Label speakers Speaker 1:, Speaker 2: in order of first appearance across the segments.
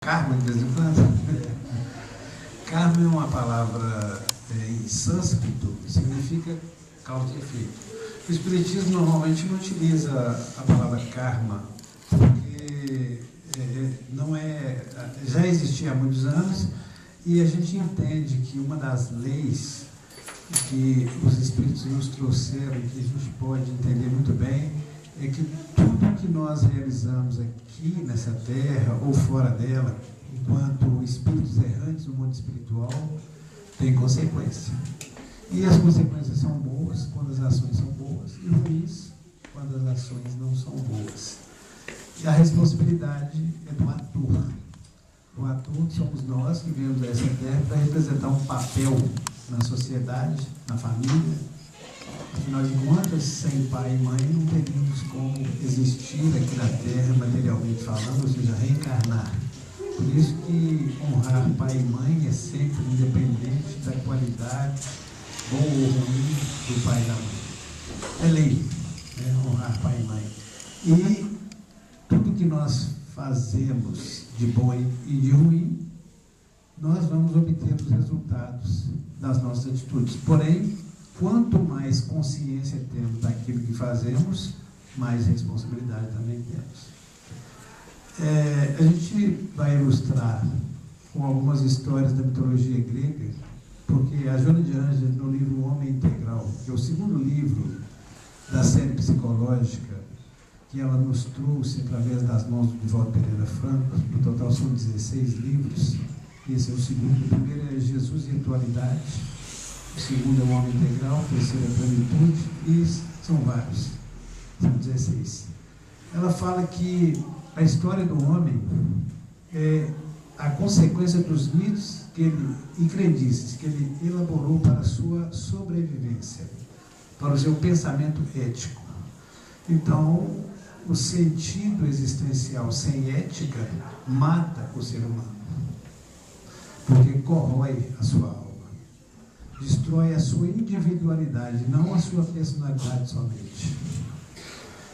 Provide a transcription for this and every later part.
Speaker 1: Karma, de vez em quando. Karma é uma palavra em sânscrito, significa causa e efeito. O Espiritismo normalmente não utiliza a palavra karma, porque já existia há muitos anos, e a gente entende que uma das leis que os Espíritos nos trouxeram, que a gente pode entender muito bem, é que tudo que nós realizamos aqui nessa terra ou fora dela, enquanto espíritos errantes no mundo espiritual, tem consequência. E as consequências são boas quando as ações são boas e ruins quando as ações não são boas. E a responsabilidade é do ator. O ator somos nós que viemos a essa terra para representar um papel na sociedade, na família. Afinal de contas, sem pai e mãe, não teríamos como existir aqui na Terra, materialmente falando, ou seja, reencarnar. Por isso que honrar pai e mãe é sempre independente da qualidade, bom ou ruim, do pai e da mãe. É lei, né? Honrar pai e mãe. E tudo que nós fazemos de bom e de ruim, nós vamos obter os resultados das nossas atitudes. Porém, quanto mais consciência temos daquilo que fazemos, mais responsabilidade também temos. A gente vai ilustrar com algumas histórias da mitologia grega, porque a Joana de Ângeles, no livro O Homem Integral, que é o segundo livro da série psicológica, que ela nos trouxe através das mãos do Divaldo Pereira Franco, no total são 16 livros, esse é o segundo. O primeiro é Jesus e Atualidade, o segundo é o Homem Integral, o terceiro é a Plenitude, e são vários, são 16. Ela fala que a história do homem é a consequência dos mitos e crendices que ele elaborou para a sua sobrevivência, para o seu pensamento ético. Então, o sentido existencial sem ética mata o ser humano, porque corrói a sua alma, destrói a sua individualidade, não a sua personalidade somente.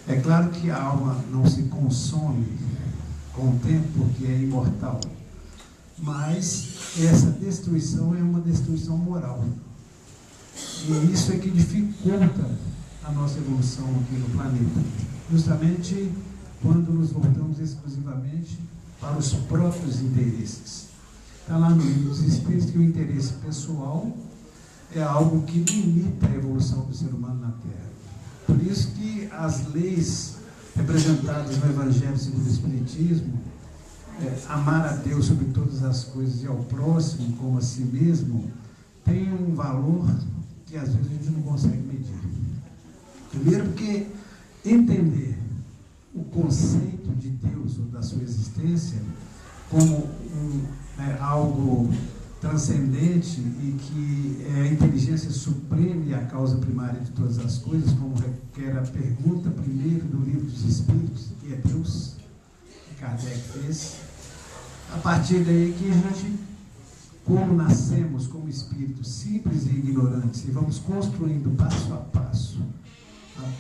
Speaker 1: É claro que a alma não se consome com o tempo, porque é imortal, mas essa destruição é uma destruição moral. E isso é que dificulta a nossa evolução aqui no planeta, justamente quando nos voltamos exclusivamente para os próprios interesses. Está lá no livro dos Espíritos que o interesse pessoal é algo que limita a evolução do ser humano na Terra. Por isso que as leis representadas no Evangelho segundo o Espiritismo, amar a Deus sobre todas as coisas e ao próximo como a si mesmo, tem um valor que às vezes a gente não consegue medir. Primeiro porque entender o conceito de Deus ou da sua existência como algo transcendente e que é a inteligência suprema e a causa primária de todas as coisas, como requer a pergunta primeiro do Livro dos Espíritos, que é Deus, que Kardec fez. A partir daí que a gente, como nascemos como espíritos simples e ignorantes, e vamos construindo passo a passo,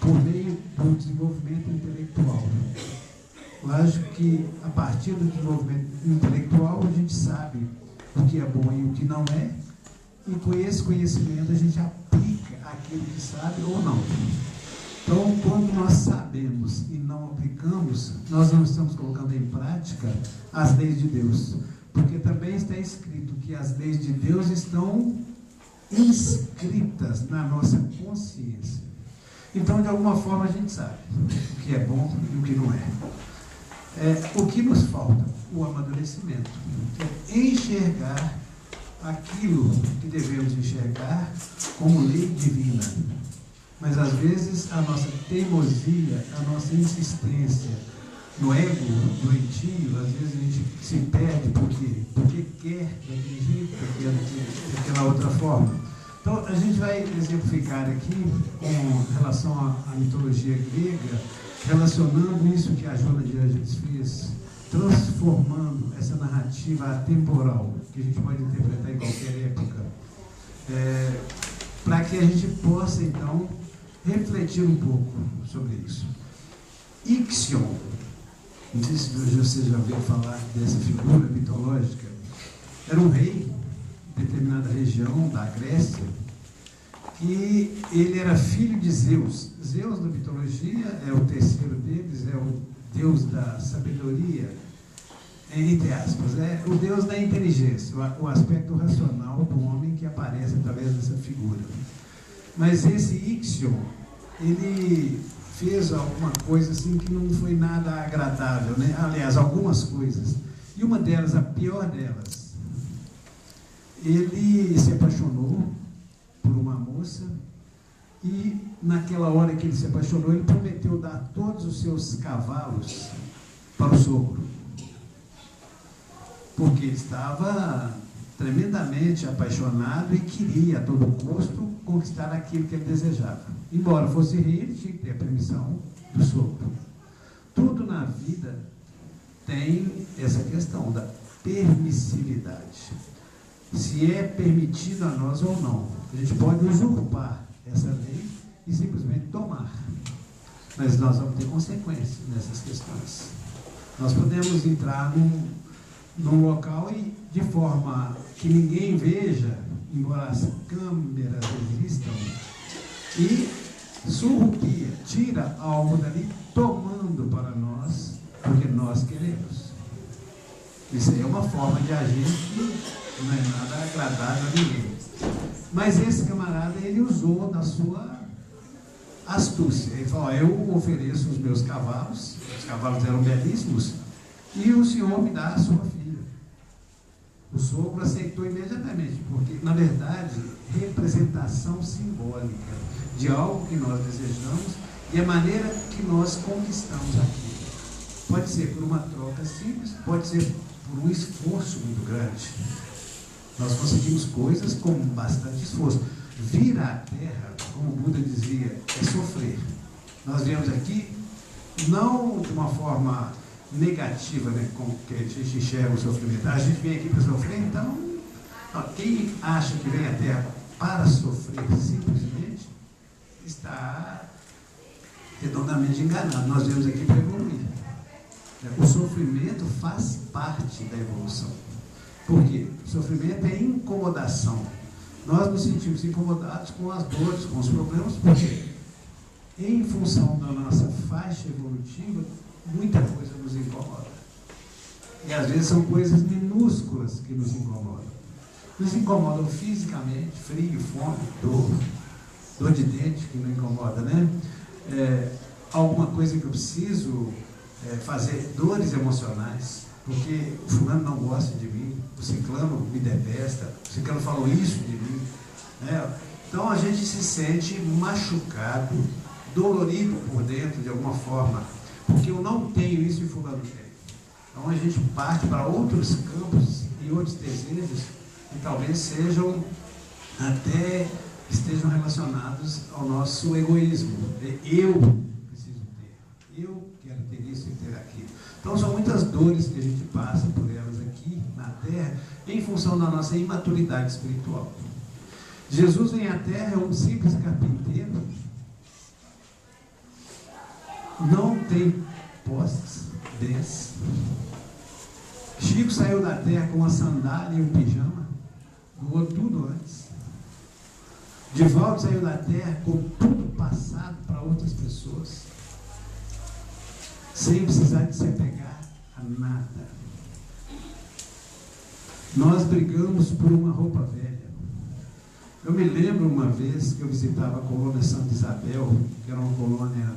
Speaker 1: por meio do desenvolvimento intelectual. Lógico que a partir do desenvolvimento intelectual a gente sabe o que é bom e o que não é, e com esse conhecimento a gente aplica aquilo que sabe ou não. Então, quando nós sabemos e não aplicamos, nós não estamos colocando em prática as leis de Deus, porque também está escrito que as leis de Deus estão inscritas na nossa consciência. Então, de alguma forma, a gente sabe o que é bom e o que não é. O que nos falta? O amadurecimento. É enxergar aquilo que devemos enxergar como lei divina. Mas, às vezes, a nossa teimosia, a nossa insistência no ego doentio, às vezes a gente se perde porque quer daquele jeito, daquela outra forma. Então, a gente vai exemplificar aqui com relação à mitologia grega, relacionando isso que a Joana de Ângeles fez, transformando essa narrativa atemporal, que a gente pode interpretar em qualquer época, para que a gente possa, então, refletir um pouco sobre isso. Ixion Não sei se você já ouviu falar dessa figura mitológica. Era um rei de determinada região da Grécia, que ele era filho de Zeus. Zeus, na mitologia, é o terceiro deles, é o deus da sabedoria, entre aspas, é o deus da inteligência, o aspecto racional do homem que aparece através dessa figura. Mas esse Ixion, ele fez alguma coisa assim que não foi nada agradável, né? Aliás, algumas coisas. E uma delas, a pior delas, ele se apaixonou por uma moça e naquela hora que ele se apaixonou, ele prometeu dar todos os seus cavalos para o sogro. Porque ele estava tremendamente apaixonado e queria a todo custo conquistar aquilo que ele desejava. Embora fosse rei, ele tinha que ter a permissão do sogro. Tudo na vida tem essa questão da permissividade. Se é permitido a nós ou não. A gente pode usurpar essa lei e simplesmente tomar. Mas nós vamos ter consequências nessas questões. Nós podemos entrar num local e, de forma que ninguém veja, embora as câmeras existam, e surrupia, tira algo dali, tomando para nós o que nós queremos. Isso aí é uma forma de agir que não é nada agradável a ninguém. Mas esse camarada, ele usou da sua astúcia. Ele falou, eu ofereço os meus cavalos, os cavalos eram belíssimos, e o senhor me dá a sua filha. O sogro aceitou imediatamente, porque, na verdade, representação simbólica de algo que nós desejamos e a maneira que nós conquistamos aquilo. Pode ser por uma troca simples, pode ser por um esforço muito grande. Nós conseguimos coisas com bastante esforço. Vir à Terra, como o Buda dizia, é sofrer. Nós viemos aqui não de uma forma negativa, né, como que a gente enxerga o sofrimento. A gente vem aqui para sofrer, então, quem acha que vem à Terra para sofrer simplesmente está redondamente enganado. Nós viemos aqui para evoluir. O sofrimento faz parte da evolução. Por quê? O sofrimento é incomodação. Nós nos sentimos incomodados com as dores, com os problemas, porque em função da nossa faixa evolutiva, muita coisa nos incomoda. E às vezes são coisas minúsculas que nos incomodam. Nos incomodam fisicamente, frio, fome, dor de dente que não incomoda, né? Alguma coisa que eu preciso fazer, dores emocionais, porque o fulano não gosta de mim, o ciclano me detesta, o ciclano falou isso de mim, né? Então a gente se sente machucado, dolorido por dentro de alguma forma, porque eu não tenho isso e fulano tem. Então a gente parte para outros campos e outros desejos que talvez sejam até estejam relacionados ao nosso egoísmo. Eu preciso ter, eu quero ter isso e ter aquilo. Então são muitas dores que a gente passa por elas aqui na Terra em função da nossa imaturidade espiritual. Jesus vem à Terra, é um simples carpinteiro, não tem posses, desce. Chico saiu da Terra com uma sandália e um pijama, doou tudo antes. Divaldo saiu da Terra com tudo passado para outras pessoas, sem precisar de se apegar a nada. Nós brigamos por uma roupa velha. Eu me lembro uma vez que eu visitava a colônia Santa Isabel, que era uma colônia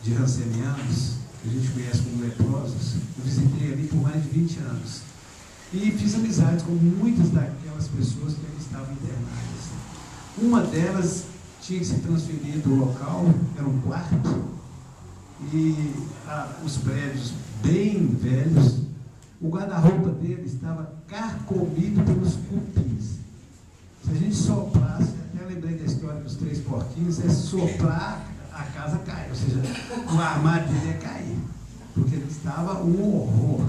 Speaker 1: de rancenianos, que a gente conhece como leprosos. Eu visitei ali por mais de 20 anos. E fiz amizades com muitas daquelas pessoas que ali estavam internadas. Uma delas tinha que se transferir do local, era um quarto, e os prédios bem velhos, o guarda-roupa dele estava carcomido pelos cupins. Se a gente soprasse, até lembrei da história dos 3 porquinhos, soprar, a casa cai, ou seja, o armário dele ia cair, porque ele estava um horror.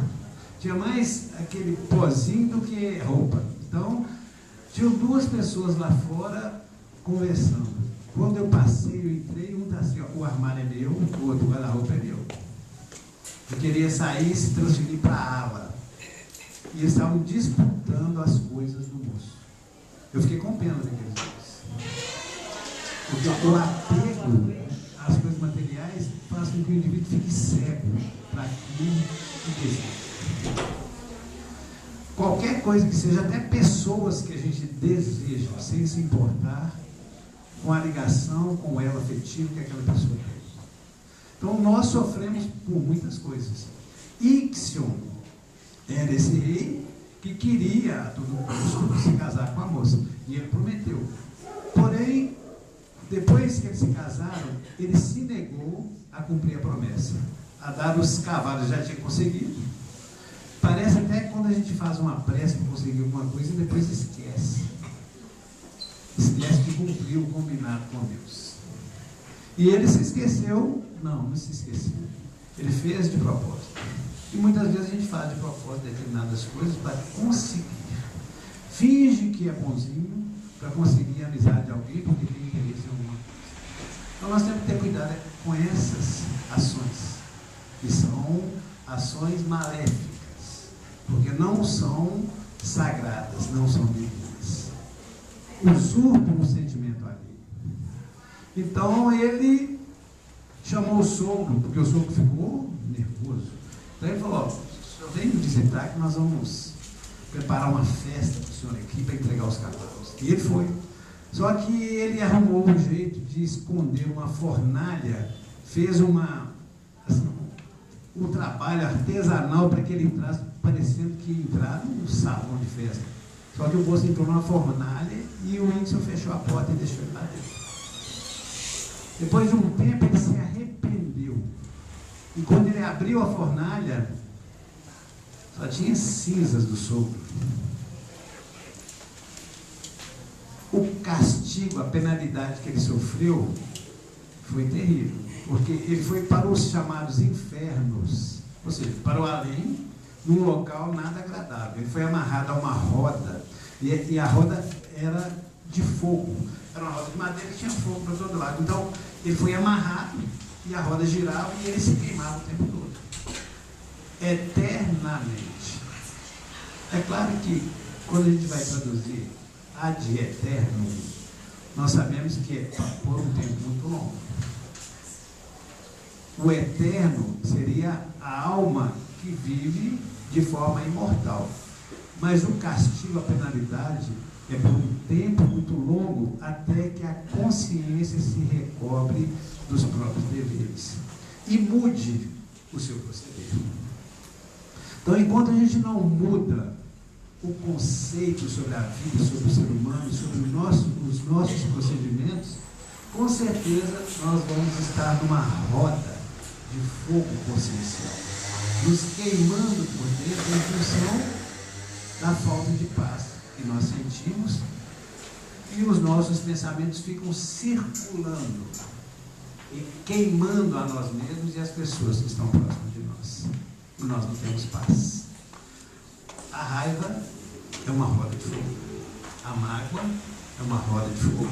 Speaker 1: Tinha mais aquele pozinho do que roupa. Então, tinham 2 pessoas lá fora conversando. Quando eu passei, eu entrei, um está assim, ó, o armário é meu, o outro guarda-roupa é meu. Eu queria sair e se transferir para a ala. E eles estavam disputando as coisas do moço. Eu fiquei com pena daqueles dois. Porque o apego às coisas materiais faz com que o indivíduo fique cego para aquilo que deseja. Qualquer coisa que seja, até pessoas que a gente deseja, sem se importar com a ligação, com o elo afetivo que aquela pessoa tem. Então nós sofremos por muitas coisas. Ixion era esse rei que queria a todo custo se casar com a moça. E ele prometeu. Porém, depois que eles se casaram, ele se negou a cumprir a promessa. A dar os cavalos, já tinha conseguido. Parece até que quando a gente faz uma prece para conseguir alguma coisa e depois esquece. Esquece de cumprir o combinado com Deus. E ele se esqueceu? Não se esqueceu. Ele fez de propósito. E muitas vezes a gente faz de propósito determinadas coisas para conseguir. Finge que é bonzinho para conseguir a amizade de alguém porque tem interesse em alguma coisa. Então nós temos que ter cuidado com essas ações, que são ações maléficas, porque não são sagradas, não são divinas. Usurpam o sentimento alheio. Então ele chamou o sogro, porque o sogro ficou nervoso. Então ele falou: ó, eu venho visitar que nós vamos preparar uma festa para o senhor aqui para entregar os cavalos. E ele foi. Só que ele arrumou um jeito de esconder uma fornalha, fez um trabalho artesanal para que ele entrasse, parecendo que ia entrar num salão de festa. Só que o moço entrou numa fornalha e o índio fechou a porta e deixou ele lá dentro. Depois de um tempo ele se arrependeu. E quando ele abriu a fornalha, só tinha cinzas do sogro. O castigo, a penalidade que ele sofreu foi terrível. Porque ele foi para os chamados infernos, ou seja, para o além, num local nada agradável. Ele foi amarrado a uma roda, e a roda era de fogo. Era uma roda de madeira que tinha fogo para todo lado. Então, ele foi amarrado, e a roda girava, e ele se queimava o tempo todo. Eternamente. É claro que, quando a gente vai traduzir ad eternum, nós sabemos que é por um tempo muito longo. O eterno seria a alma que vive de forma imortal. Mas o castigo, a penalidade, é por um tempo muito longo, até que a consciência se recobre dos próprios deveres e mude o seu proceder. Então, enquanto a gente não muda o conceito sobre a vida, sobre o ser humano, sobre os nossos procedimentos, com certeza nós vamos estar numa roda de fogo consciencial, nos queimando por dentro em função da falta de paz que nós sentimos, e os nossos pensamentos ficam circulando e queimando a nós mesmos e as pessoas que estão próximas de nós. E nós não temos paz. A raiva é uma roda de fogo. A mágoa é uma roda de fogo.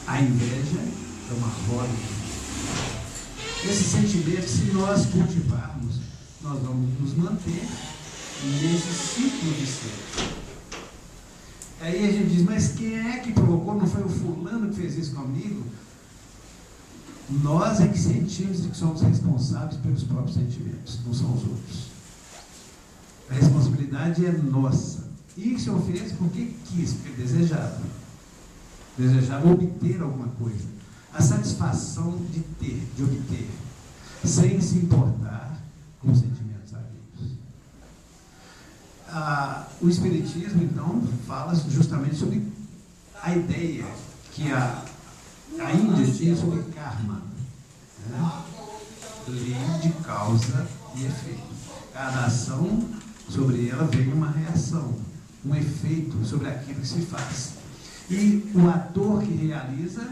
Speaker 1: A inveja é uma roda de fogo. Esse sentimento, se nós cultivarmos, nós vamos nos manter nesse ciclo de ser. Aí a gente diz: mas quem é que provocou? Não foi o fulano que fez isso comigo? Nós é que sentimos e que somos responsáveis pelos próprios sentimentos, não são os outros. A responsabilidade é nossa. E que o Senhor fez porque quis, porque desejava. Desejava obter alguma coisa. A satisfação de ter, de obter, sem se importar com os sentimentos alheios. O Espiritismo, então, fala justamente sobre a ideia que a Índia tinha sobre karma, né? Lei de causa e efeito. Cada ação, sobre ela vem uma reação, um efeito sobre aquilo que se faz. E o ator que realiza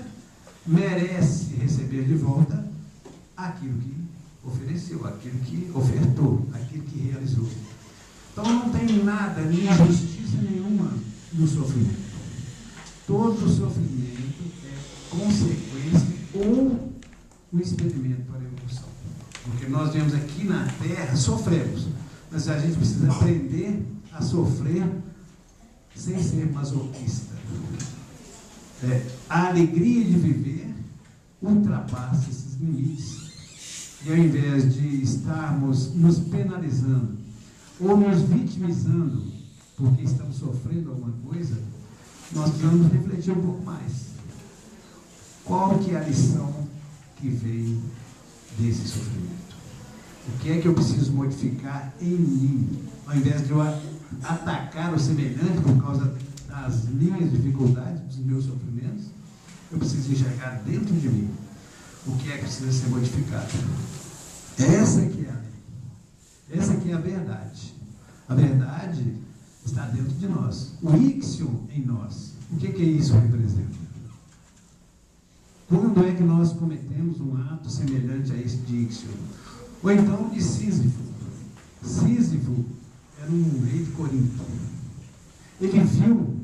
Speaker 1: merece receber de volta aquilo que ofereceu, aquilo que ofertou, aquilo que realizou. Então não tem nada, nem justiça nenhuma no sofrimento. Todo sofrimento é consequência ou um experimento para a evolução. Porque nós viemos aqui na Terra, sofremos, mas a gente precisa aprender a sofrer sem ser masoquista. A alegria de viver ultrapassa esses limites. E ao invés de estarmos nos penalizando ou nos vitimizando porque estamos sofrendo alguma coisa, nós precisamos refletir um pouco mais. Qual que é a lição que vem desse sofrimento? O que é que eu preciso modificar em mim? Ao invés de eu atacar o semelhante por causa das minhas dificuldades, dos meus sofrimentos, eu preciso enxergar dentro de mim o que é que precisa ser modificado. Essa que é a lei. Essa que é a verdade. A verdade está dentro de nós. O íxio em nós. O que isso representa? Quando é que nós cometemos um ato semelhante a esse de íxio? Ou então de Sísifo. Sísifo era um rei de Corinto. Ele viu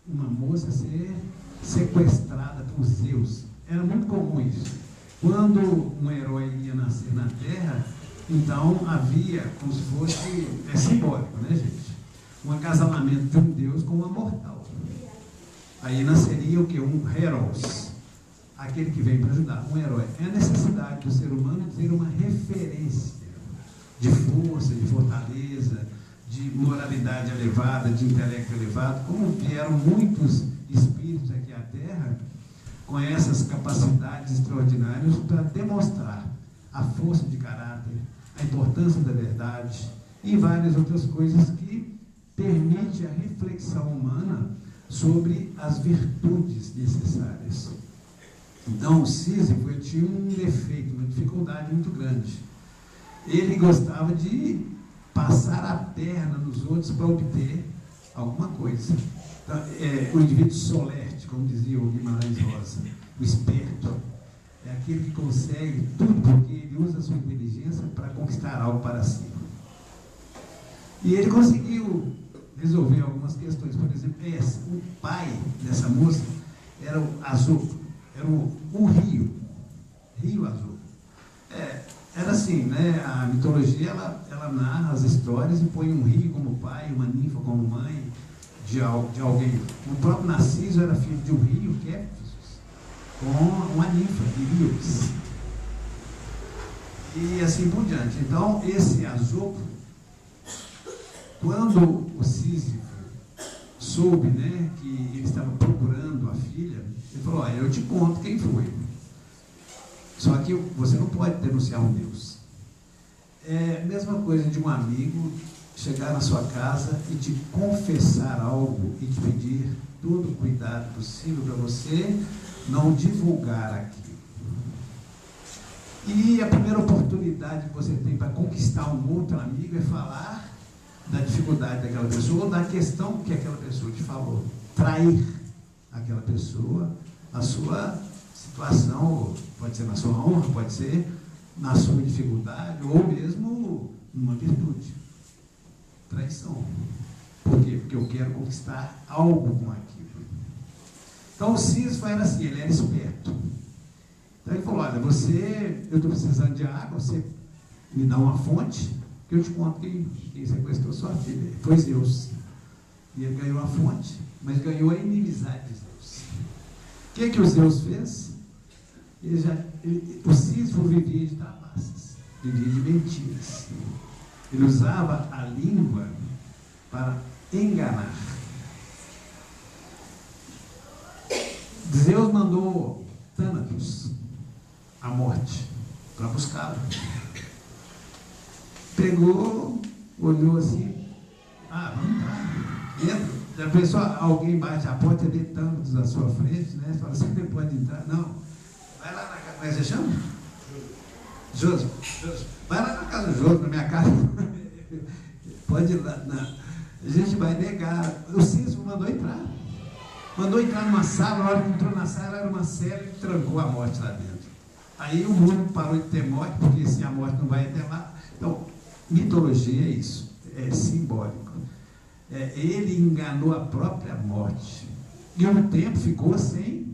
Speaker 1: uma moça ser sequestrada por Zeus. Era muito comum isso. Quando um herói ia nascer na Terra, então havia como se fosse, simbólico, né, gente? Um acasalamento de um deus com uma mortal. Aí nasceria o que? Um heros, aquele que vem para ajudar, um herói. É a necessidade do ser humano de ter uma referência de força, de fortaleza, de moralidade elevada, de intelecto elevado. Como vieram muitos espíritos aqui à Terra com essas capacidades extraordinárias para demonstrar a força de caráter, a importância da verdade e várias outras coisas que permitem a reflexão humana sobre as virtudes necessárias. Então, o Sísifo tinha um defeito, uma dificuldade muito grande. Ele gostava de passar a perna nos outros para obter alguma coisa. Então, o indivíduo solerte, como dizia o Guimarães Rosa, o esperto, é aquele que consegue tudo porque ele usa a sua inteligência para conquistar algo para si. E ele conseguiu resolver algumas questões. Por exemplo, o pai dessa moça era o Azul, era um rio Azul. Era assim, né? A mitologia ela narra as histórias e põe um rio como pai, uma ninfa como mãe de alguém. O próprio Narciso era filho de um rio, Kéfis, com uma ninfa, Iríops. E assim por diante. Então, esse Azul, quando o Sísifo soube, né, que ele estava procurando a filha, ele falou: olha, eu te conto quem foi. Só que você não pode denunciar um Deus. É a mesma coisa de um amigo chegar na sua casa e te confessar algo e te pedir todo o cuidado possível para você não divulgar aquilo. E a primeira oportunidade que você tem para conquistar um outro amigo é falar da dificuldade daquela pessoa ou da questão que aquela pessoa te falou. Trair aquela pessoa, a sua situação, pode ser na sua honra, pode ser na sua dificuldade ou mesmo numa virtude. Traição. Por quê? Porque eu quero conquistar algo com aquilo. Então o Sísifo era assim, ele era esperto. Então ele falou: olha, eu estou precisando de água, você me dá uma fonte, que eu te conto quem sequestrou sua filha. Foi Zeus. E ele ganhou a fonte, mas ganhou a inimizade de Zeus. O que o Zeus fez? O Sísifo vivia de trapaças, vivia de mentiras. Ele usava a língua para enganar. Zeus mandou Thanatos, a morte, para buscá-lo. Pegou, olhou assim: vamos lá, entra. Já pensou, alguém bate a porta e vê Thanatos à sua frente, né? Você fala: você pode entrar? Não. Vai lá na casa. Como é que você chama? Josi. Vai lá na casa do Josi, na minha casa. Pode ir lá. Não. A gente vai negar. O Sísifo mandou entrar. Mandou entrar numa sala. Na hora que entrou na sala, era uma cela e trancou a morte lá dentro. Aí o mundo parou de ter morte, porque se a morte não vai até lá. Então, mitologia é isso. É simbólico. Ele enganou a própria morte. E um tempo ficou sem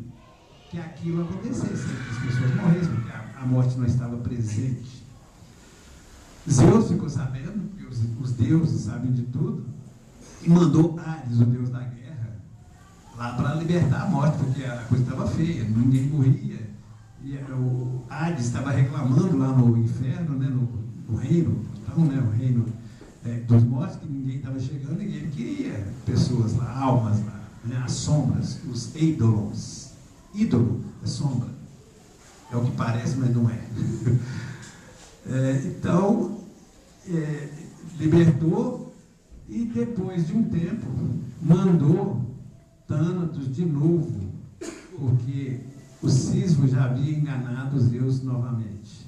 Speaker 1: que aquilo acontecesse, que as pessoas morressem, porque a morte não estava presente. Zeus ficou sabendo, porque os deuses sabem de tudo, e mandou Hades, o deus da guerra, lá para libertar a morte, porque a coisa estava feia, ninguém morria. E o Hades estava reclamando lá no inferno, né, no reino, então, né, o reino dos mortos, que ninguém estava chegando, e ele queria pessoas lá, almas lá, né, as sombras, os eidolons. Ídolo é sombra. É o que parece, mas não é. Então, libertou e depois de um tempo mandou Thanatos de novo, porque o Sísifo já havia enganado os deuses novamente.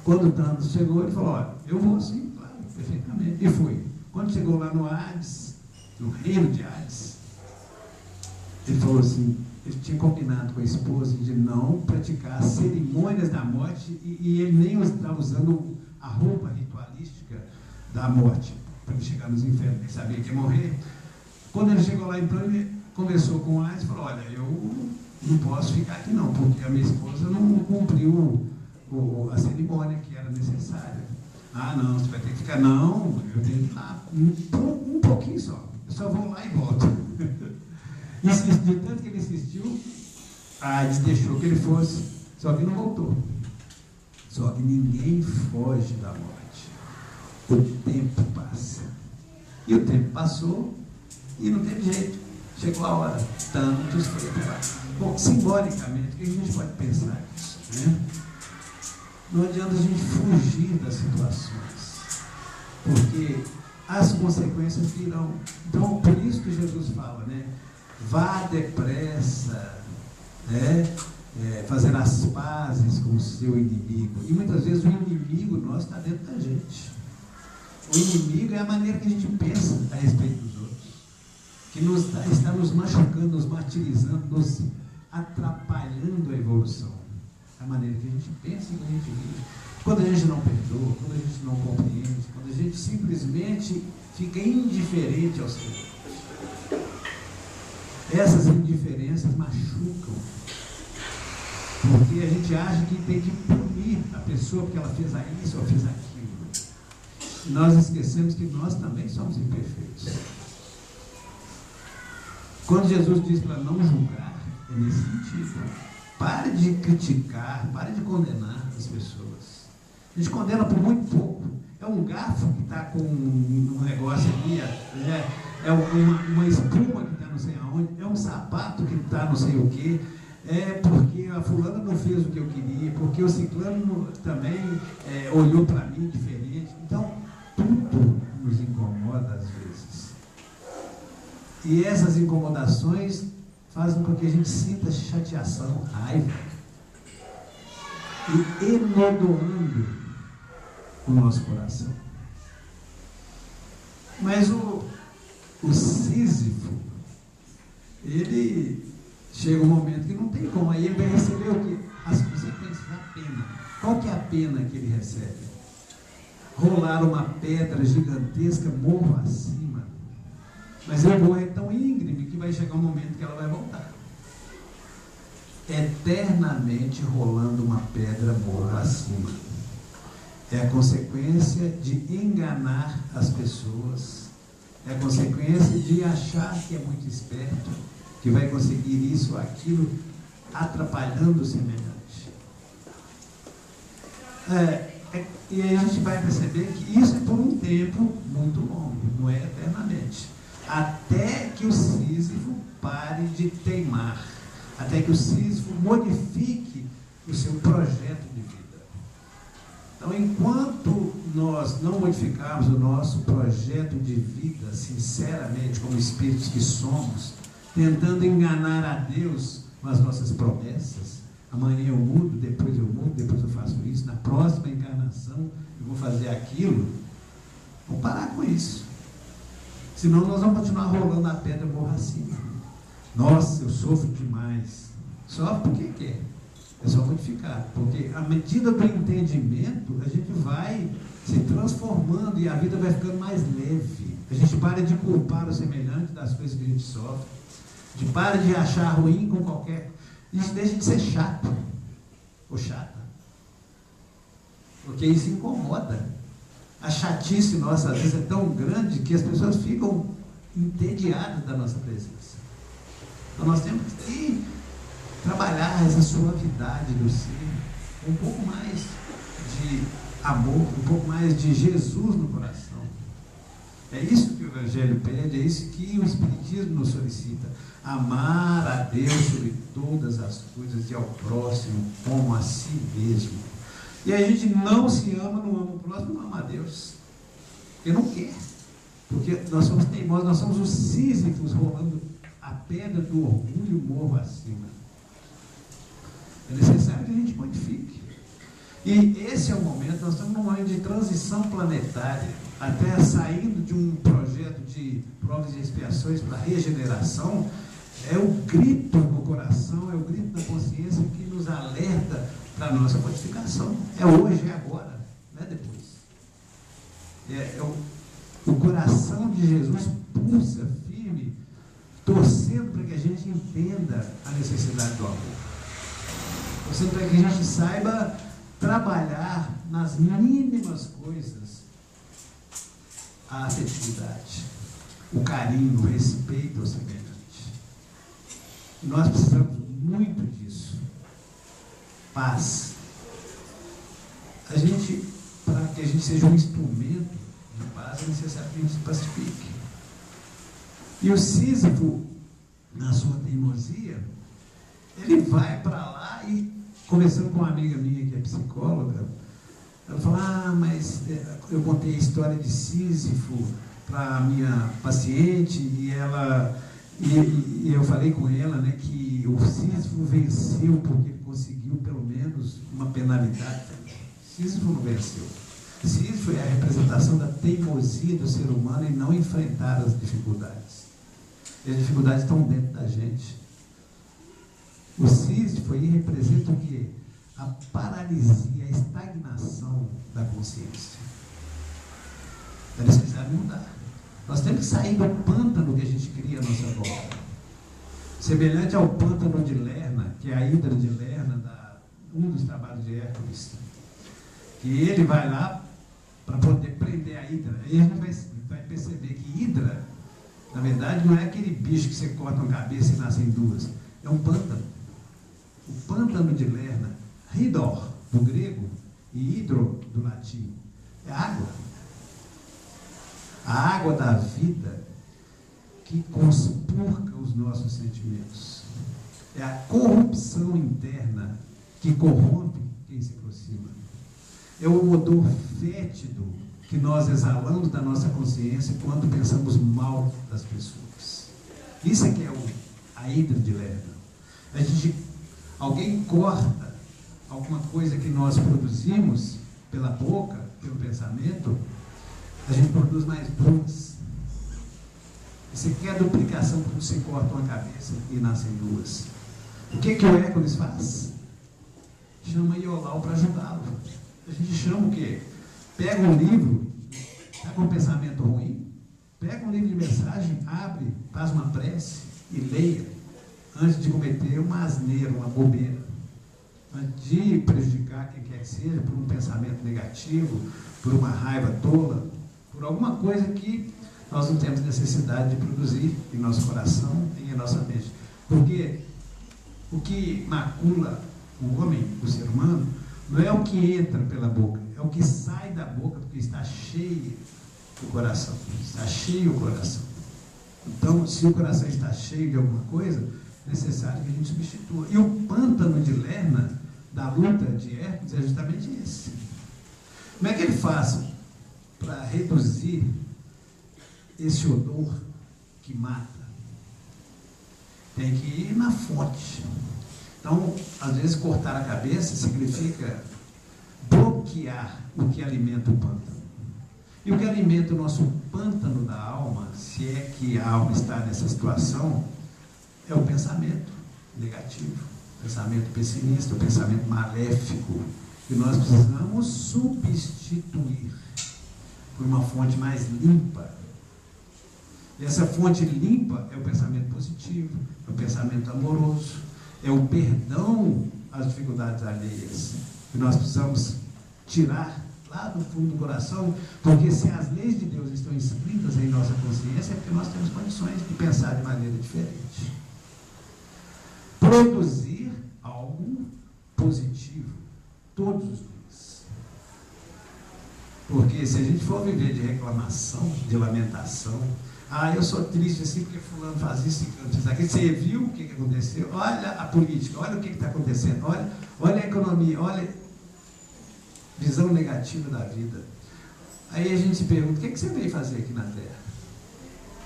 Speaker 1: Quando Thanatos chegou, ele falou: olha, eu vou sim, claro, perfeitamente. E foi. Quando chegou lá no Hades, no reino de Hades, ele falou assim, ele tinha combinado com a esposa de não praticar as cerimônias da morte e ele nem estava usando a roupa ritualística da morte para ele chegar nos infernos, ele sabia que ia morrer. Quando ele chegou lá, então, ele conversou com o Hades e falou: olha, eu não posso ficar aqui não, porque a minha esposa não cumpriu a cerimônia que era necessária. Ah, não, você vai ter que ficar. Não, eu tenho que ir lá um pouquinho só, eu só vou lá e volto. De tanto que ele insistiu, Hades deixou que ele fosse, só que não voltou. Só que ninguém foge da morte. O tempo passa. E o tempo passou e não teve jeito. Chegou a hora. Thanatos foi até lá. Bom, simbolicamente, o que a gente pode pensar nisso? Né? Não adianta a gente fugir das situações, porque as consequências virão. Então, por isso que Jesus fala, né? Vá depressa, né? Fazer as pazes com o seu inimigo. E muitas vezes o inimigo nosso está dentro da gente. O inimigo é a maneira que a gente pensa a respeito dos outros, que está nos machucando, nos martirizando, nos atrapalhando a evolução. É a maneira que a gente pensa e que a gente vive. Quando a gente não perdoa, quando a gente não compreende, quando a gente simplesmente fica indiferente ao Senhor. Essas indiferenças machucam, porque a gente acha que tem que punir a pessoa porque ela fez isso ou fez aquilo. E nós esquecemos que nós também somos imperfeitos. Quando Jesus diz para não julgar, é nesse sentido. Pare de criticar, pare de condenar as pessoas. A gente condena por muito pouco. É um garfo que está com um negócio ali, é uma espuma que está não sei aonde, é um sapato que está não sei o quê, é porque a fulana não fez o que eu queria, porque o ciclano também olhou para mim diferente. Então, tudo nos incomoda às vezes. E essas incomodações fazem com que a gente sinta chateação, raiva, e enodoando o nosso coração. Mas o Sísifo, ele chega um momento que não tem como, aí ele vai receber o quê? As consequências, a pena. Qual que é a pena que ele recebe? Rolar uma pedra gigantesca morro acima. Mas a morro é tão íngreme que vai chegar um momento que ela vai voltar. Eternamente rolando uma pedra morro acima. É a consequência de enganar as pessoas. É a consequência de achar que é muito esperto, que vai conseguir isso ou aquilo, atrapalhando o semelhante. E aí a gente vai perceber que isso é por um tempo muito longo, não é eternamente. Até que o Sísifo pare de teimar, até que o Sísifo modifique o seu projeto de vida. Então, enquanto nós não modificarmos o nosso projeto de vida, sinceramente, como espíritos que somos, tentando enganar a Deus com as nossas promessas, amanhã eu mudo, depois eu faço isso, na próxima encarnação eu vou fazer aquilo, vamos parar com isso. Senão nós vamos continuar rolando a pedra morra acima. Nossa, eu sofro demais. Sofre porque quer. É só modificar, porque à medida do entendimento, a gente vai se transformando e a vida vai ficando mais leve. A gente para de culpar o semelhante das coisas que a gente sofre, a gente para de achar ruim com qualquer... A gente deixa de ser chato ou chata. porque isso incomoda. A chatice nossa, às vezes, é tão grande que as pessoas ficam entediadas da nossa presença. Então, nós temos que trabalhar essa suavidade do ser, um pouco mais de amor, um pouco mais de Jesus no coração. É isso que o Evangelho pede, é isso que o Espiritismo nos solicita. Amar a Deus sobre todas as coisas e ao próximo como a si mesmo. E a gente não se ama, não ama o próximo, não ama a Deus. Porque não quer. Porque nós somos teimosos, nós somos os Sísifos rolando a pedra do orgulho morro acima. É necessário que a gente modifique. E esse é o momento, nós estamos num momento de transição planetária, até saindo de um projeto de provas e expiações para regeneração. É o grito no coração, é o grito da consciência que nos alerta para a nossa modificação. É hoje, é agora, não é depois. O coração de Jesus pulsa firme, torcendo para que a gente entenda a necessidade do amor. Torcendo para que a gente saiba trabalhar nas mínimas coisas a afetividade, o carinho, o respeito ao semelhante. Nós precisamos muito disso. Paz. Para que a gente seja um instrumento de paz, é necessário que a gente se pacifique. E o Sísifo, na sua teimosia, ele vai para lá e, conversando com uma amiga minha que é psicóloga, ela fala, mas eu contei a história de Sísifo para a minha paciente e eu falei com ela, né, que o Sísifo venceu porque ele conseguiu pelo menos uma penalidade. Sísifo não venceu. Sísifo é a representação da teimosia do ser humano em não enfrentar as dificuldades. E as dificuldades estão dentro da gente. O Sísifo aí representa o quê? A paralisia, a estagnação da consciência. É necessário mudar. Nós temos que sair do pântano que a gente cria à nossa volta. Semelhante ao pântano de Lerna, que é a hidra de Lerna, um dos trabalhos de Hércules. Que ele vai lá para poder prender a hidra. Aí a gente vai perceber que hidra, na verdade, não é aquele bicho que você corta uma cabeça e nascem duas. É um pântano. O pântano de Lerna, hidor, do grego, e hidro, do latim, é água. A água da vida que conspurca os nossos sentimentos. É a corrupção interna que corrompe quem se aproxima. É o odor fétido que nós exalamos da nossa consciência quando pensamos mal das pessoas. Isso é que é a hidra de Lerna. Alguém corta alguma coisa que nós produzimos pela boca, pelo pensamento, a gente produz mais duas. Você quer duplicação quando você corta uma cabeça e nascem duas. O que o Hércules faz? Chama Iolau para ajudá-lo. A gente chama o quê? Pega um livro, está com um pensamento ruim, pega um livro de mensagem, abre, faz uma prece e leia, antes de cometer uma asneira, uma bobeira, antes de prejudicar quem quer que seja, por um pensamento negativo, por uma raiva tola, por alguma coisa que nós não temos necessidade de produzir em nosso coração e em nossa mente. Porque o que macula o homem, o ser humano, não é o que entra pela boca, é o que sai da boca, porque está cheio o coração. Está cheio o coração. Então, se o coração está cheio de alguma coisa, é necessário que a gente substitua. E o pântano de Lerna, da luta de Hércules, é justamente esse. Como é que ele faz para reduzir esse odor que mata? Tem que ir na fonte. Então, às vezes, cortar a cabeça significa bloquear o que alimenta o pântano. E o que alimenta o nosso pântano da alma, se é que a alma está nessa situação, é o pensamento negativo, o pensamento pessimista, o pensamento maléfico, que nós precisamos substituir por uma fonte mais limpa. E essa fonte limpa é o pensamento positivo, é o pensamento amoroso, é o perdão às dificuldades alheias. E nós precisamos tirar lá do fundo do coração, porque se as leis de Deus estão escritas em nossa consciência, é porque nós temos condições de pensar de maneira diferente. Produzir algo positivo todos os dias. Porque se a gente for viver de reclamação, de lamentação, eu sou triste assim porque fulano faz isso, faz aquilo. Você viu o que aconteceu? Olha a política, olha o que está acontecendo, olha a economia, olha visão negativa da vida. Aí a gente se pergunta, o que você veio fazer aqui na Terra?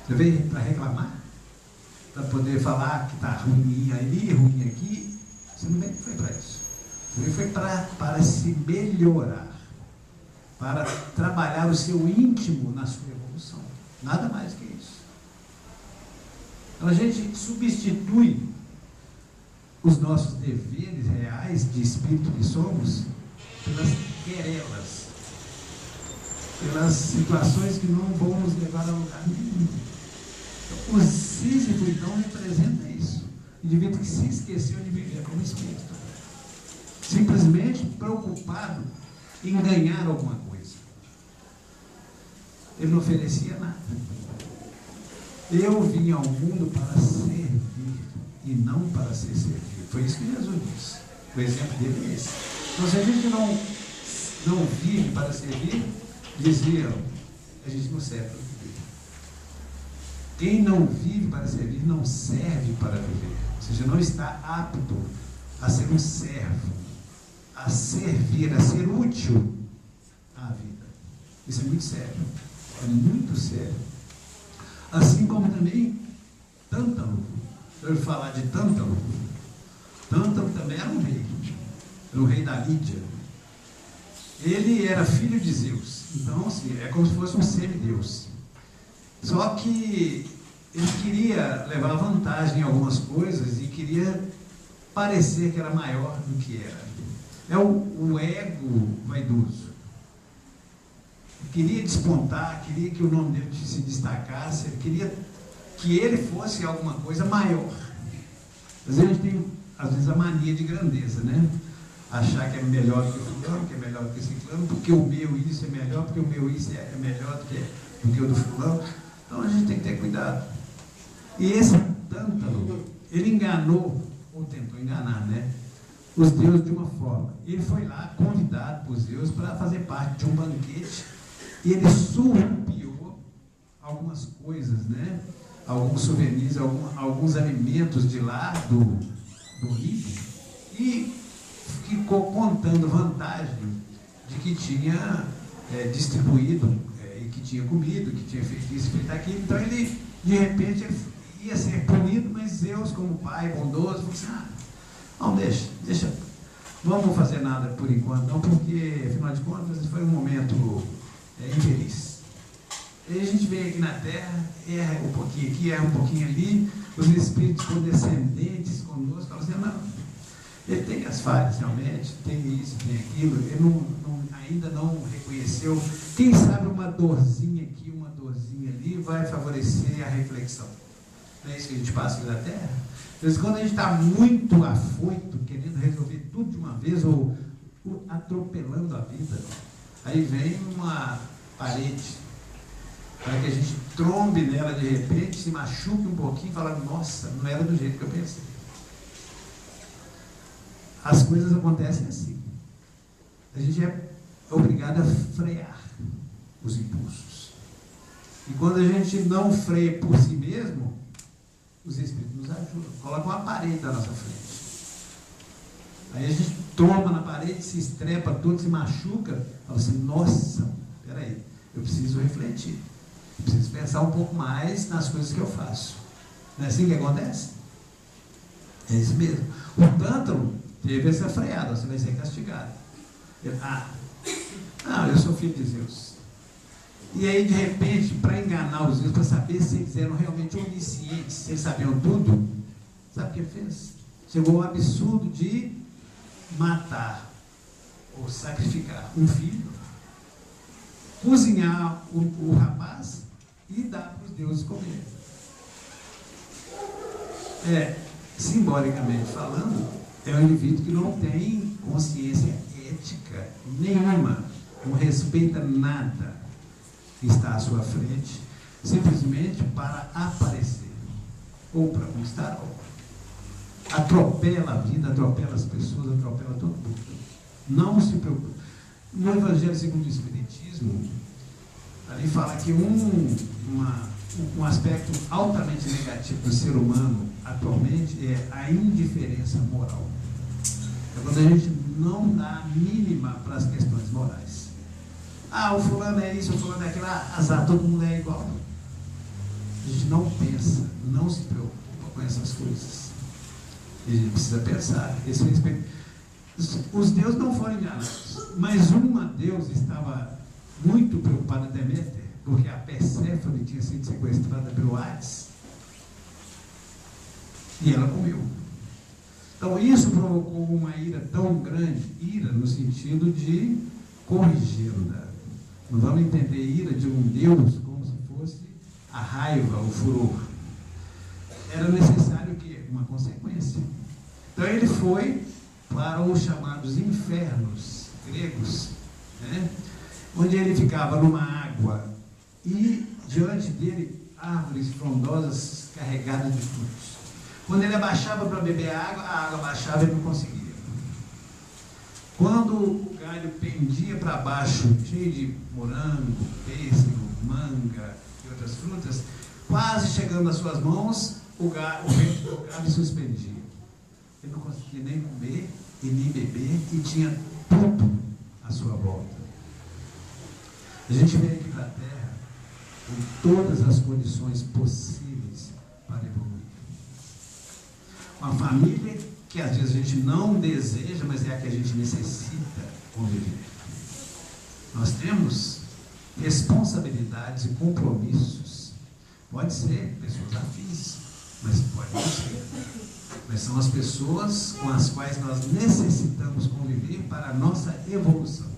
Speaker 1: Você veio para reclamar? Para poder falar que está ruim ali, ruim aqui? Você não veio foi para isso. Você veio foi para se melhorar, para trabalhar o seu íntimo na sua evolução. Nada mais que isso. Então a gente substitui os nossos deveres reais de espírito que somos pelas querelas, pelas situações que não vão nos levar a lugar nenhum. Então, o Sísifo, então, representa isso. O indivíduo que se esqueceu de viver como espírito. Simplesmente preocupado em ganhar alguma coisa. Ele não oferecia nada. Eu vim ao mundo para servir e não para ser servido. Foi isso que Jesus disse. O exemplo dele é esse. Então, se a gente não vive para servir, diziam, a gente não serve para viver. Quem não vive para servir, não serve para viver. Ou seja, não está apto a ser um servo, a servir, a ser útil à vida. Isso é muito sério. É muito sério. Assim como também Tântalo. Eu ouvi falar de Tântalo. Tântalo também era um rei. Era o rei da Lídia. Ele era filho de Zeus. Então, assim, é como se fosse um semideus. Só que ele queria levar vantagem em algumas coisas e queria parecer que era maior do que era. É o ego vaidoso. Ele queria despontar, queria que o nome dele se destacasse, ele queria que ele fosse alguma coisa maior. Às vezes a gente tem, a mania de grandeza, né? Achar que é melhor do que o fulano, que é melhor do que esse fulano, porque o meu isso é melhor, porque o meu isso é melhor do que o do fulano. Então a gente tem que ter cuidado. E esse Tântalo, ele enganou, ou tentou enganar, né? Os deuses de uma forma. Ele foi lá convidado por Zeus para fazer parte de um banquete e ele surrupiou algumas coisas, né? Alguns souvenirs, alguns alimentos de lá do Líbano e ficou contando vantagem de que tinha distribuído e que tinha comido, que tinha feito isso, feito aquilo. Então ele, de repente, ele ia ser punido, mas Zeus, como pai bondoso, falou assim, não, deixa, vamos fazer nada por enquanto, não, porque, afinal de contas, foi um momento infeliz. E a gente vem aqui na Terra, erra um pouquinho aqui, erra um pouquinho ali, os espíritos condescendentes conosco, falam assim, não, ele tem as falhas realmente, tem isso, tem aquilo, ele ainda não reconheceu. Quem sabe uma dorzinha aqui, uma dorzinha ali, vai favorecer a reflexão. Não é isso que a gente passa aqui na Terra? Mas quando a gente está muito afoito, querendo resolver tudo de uma vez, ou atropelando a vida, aí vem uma parede, para que a gente trombe nela de repente, se machuque um pouquinho e fala, nossa, não era do jeito que eu pensei. As coisas acontecem assim. A gente é obrigado a frear os impulsos. E quando a gente não freia por si mesmo, os espíritos nos ajudam. Colocam uma parede na nossa frente. Aí a gente toma na parede, se estrepa todo, se machuca. Fala assim, nossa, peraí, eu preciso refletir. Eu preciso pensar um pouco mais nas coisas que eu faço. Não é assim que acontece? É isso mesmo. O Tântalo teve essa freada, você vai ser castigado. Ele, eu sou filho de Zeus. E aí, de repente, para enganar os Zeus, para saber se eles eram realmente oniscientes, se eles sabiam tudo, sabe o que ele fez? Chegou ao absurdo de matar ou sacrificar um filho, cozinhar o rapaz e dar para os deuses comer. Simbolicamente falando, é um indivíduo que não tem consciência ética nenhuma, não respeita nada que está à sua frente, simplesmente para aparecer, ou para conquistar algo. Atropela a vida, atropela as pessoas, atropela todo mundo. Não se preocupe. No Evangelho segundo o Espiritismo, ali fala que um aspecto altamente negativo do ser humano atualmente é a indiferença moral. É quando a gente não dá a mínima para as questões morais. O fulano é isso, o fulano é aquilo, azar, todo mundo é igual. A gente não pensa, não se preocupa com essas coisas. E a gente precisa pensar. Os deuses não foram enganados, mas uma deusa estava muito preocupada, Deméter, porque a Perséfone tinha sido sequestrada pelo Hades e ela comeu. Então isso provocou uma ira tão grande, ira no sentido de corrigenda. Não vamos entender ira de um Deus como se fosse a raiva, o furor. Era necessário o quê? Uma consequência. Então ele foi para os chamados infernos gregos, né? Onde ele ficava numa água e diante dele árvores frondosas carregadas de frutos. Quando ele abaixava para beber a água abaixava e não conseguia. Quando o galho pendia para baixo, cheio de morango, pêssego, manga e outras frutas, quase chegando às suas mãos, o vento tocava e suspendia. Ele não conseguia nem comer e nem beber e tinha tudo à sua volta. A gente veio aqui para a Terra com todas as condições possíveis para evoluir. Uma família que às vezes a gente não deseja, mas é a que a gente necessita conviver. Nós temos responsabilidades e compromissos. Pode ser pessoas afins, mas pode não ser. Mas são as pessoas com as quais nós necessitamos conviver para a nossa evolução.